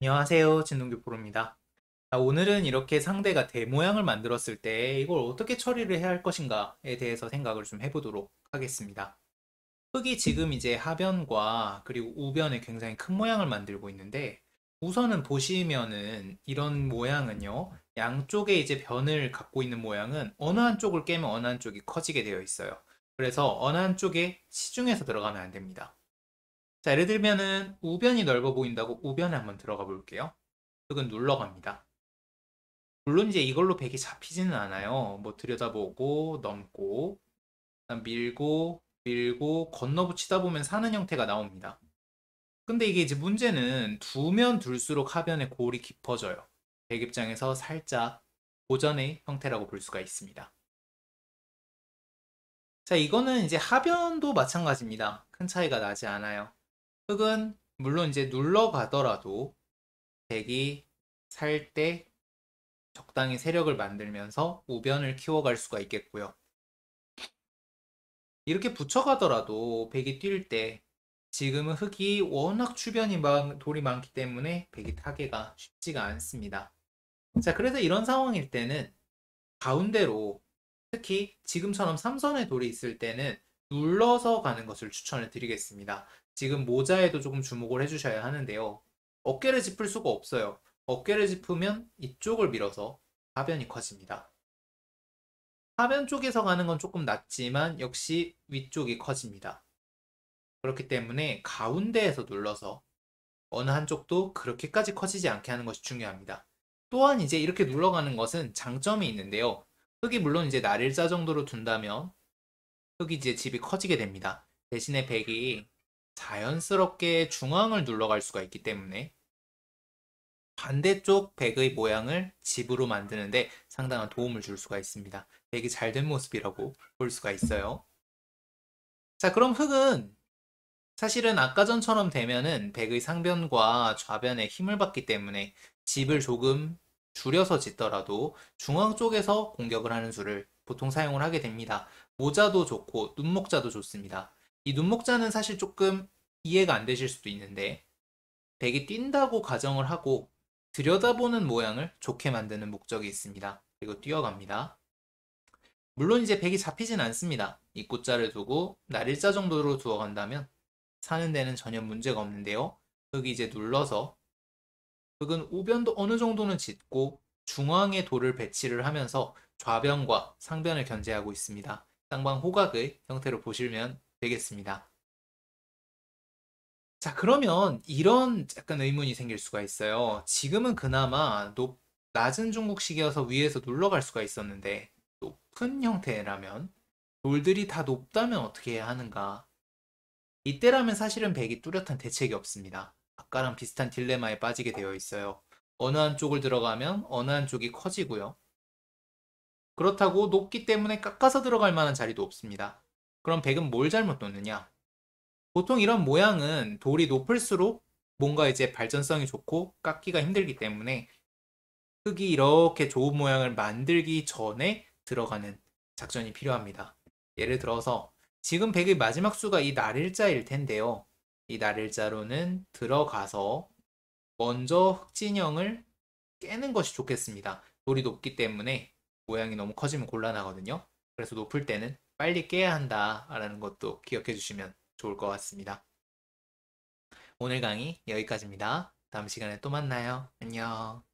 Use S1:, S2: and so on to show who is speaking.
S1: 안녕하세요. 진동규 프로입니다. 오늘은 이렇게 상대가 대 모양을 만들었을 때 이걸 어떻게 처리를 해야 할 것인가에 대해서 생각을 좀 해보도록 하겠습니다. 흙이 지금 이제 하변과 그리고 우변에 굉장히 큰 모양을 만들고 있는데 우선은 보시면은 이런 모양은요. 양쪽에 이제 변을 갖고 있는 모양은 어느 한쪽을 깨면 어느 한쪽이 커지게 되어 있어요. 그래서 어느 한쪽에 시중에서 들어가면 안 됩니다. 자, 예를 들면은 우변이 넓어 보인다고 우변에 한번 들어가 볼게요. 흙은 눌러갑니다. 물론 이제 이걸로 백이 잡히지는 않아요. 뭐 들여다보고 넘고 밀고 밀고 건너붙이다 보면 사는 형태가 나옵니다. 근데 이게 이제 문제는 두면 둘수록 하변의 골이 깊어져요. 백 입장에서 살짝 고전의 형태라고 볼 수가 있습니다. 자, 이거는 이제 하변도 마찬가지입니다. 큰 차이가 나지 않아요. 흙은 물론 이제 눌러가더라도 백이 살 때 적당히 세력을 만들면서 우변을 키워갈 수가 있겠고요. 이렇게 붙여가더라도 백이 뛸 때 지금은 흙이 워낙 주변이 돌이 많기 때문에 백이 타기가 쉽지가 않습니다. 자, 그래서 이런 상황일 때는 가운데로 특히 지금처럼 삼선의 돌이 있을 때는 눌러서 가는 것을 추천을 드리겠습니다. 지금 모자에도 조금 주목을 해주셔야 하는데요. 어깨를 짚을 수가 없어요. 어깨를 짚으면 이쪽을 밀어서 하변이 커집니다. 하변 쪽에서 가는 건 조금 낫지만 역시 위쪽이 커집니다. 그렇기 때문에 가운데에서 눌러서 어느 한쪽도 그렇게까지 커지지 않게 하는 것이 중요합니다. 또한 이제 이렇게 눌러가는 것은 장점이 있는데요. 흙이 물론 이제 날일자 정도로 둔다면 흙이 이제 집이 커지게 됩니다. 대신에 백이 자연스럽게 중앙을 눌러갈 수가 있기 때문에 반대쪽 백의 모양을 집으로 만드는데 상당한 도움을 줄 수가 있습니다. 백이 잘 된 모습이라고 볼 수가 있어요. 자, 그럼 흙은 사실은 아까 전처럼 되면은 백의 상변과 좌변에 힘을 받기 때문에 집을 조금 줄여서 짓더라도 중앙 쪽에서 공격을 하는 수를 보통 사용을 하게 됩니다. 모자도 좋고 눈목자도 좋습니다. 이 눈목자는 사실 조금 이해가 안 되실 수도 있는데 백이 뛴다고 가정을 하고 들여다보는 모양을 좋게 만드는 목적이 있습니다. 그리고 뛰어갑니다. 물론 이제 백이 잡히진 않습니다. 입구자를 두고 날일자 정도로 두어간다면 사는 데는 전혀 문제가 없는데요. 흙이 이제 눌러서 흙은 우변도 어느 정도는 짓고 중앙에 돌을 배치를 하면서 좌변과 상변을 견제하고 있습니다. 쌍방 호각의 형태로 보시면 되겠습니다. 자, 그러면 이런 약간 의문이 생길 수가 있어요. 지금은 그나마 낮은 중국식이어서 위에서 눌러갈 수가 있었는데 높은 형태라면 돌들이 다 높다면 어떻게 해야 하는가? 이때라면 사실은 백이 뚜렷한 대책이 없습니다. 아까랑 비슷한 딜레마에 빠지게 되어 있어요. 어느 한쪽을 들어가면 어느 한쪽이 커지고요. 그렇다고 높기 때문에 깎아서 들어갈 만한 자리도 없습니다. 그럼 백은 뭘 잘못 놓느냐? 보통 이런 모양은 돌이 높을수록 뭔가 이제 발전성이 좋고 깎기가 힘들기 때문에 흙이 이렇게 좋은 모양을 만들기 전에 들어가는 작전이 필요합니다. 예를 들어서 지금 백의 마지막 수가 이 날일자일 텐데요. 이 날일자로는 들어가서 먼저 흑진영을 깨는 것이 좋겠습니다. 돌이 높기 때문에 모양이 너무 커지면 곤란하거든요. 그래서 높을 때는 빨리 깨야 한다라는 것도 기억해 주시면 좋을 것 같습니다. 오늘 강의 여기까지입니다. 다음 시간에 또 만나요. 안녕.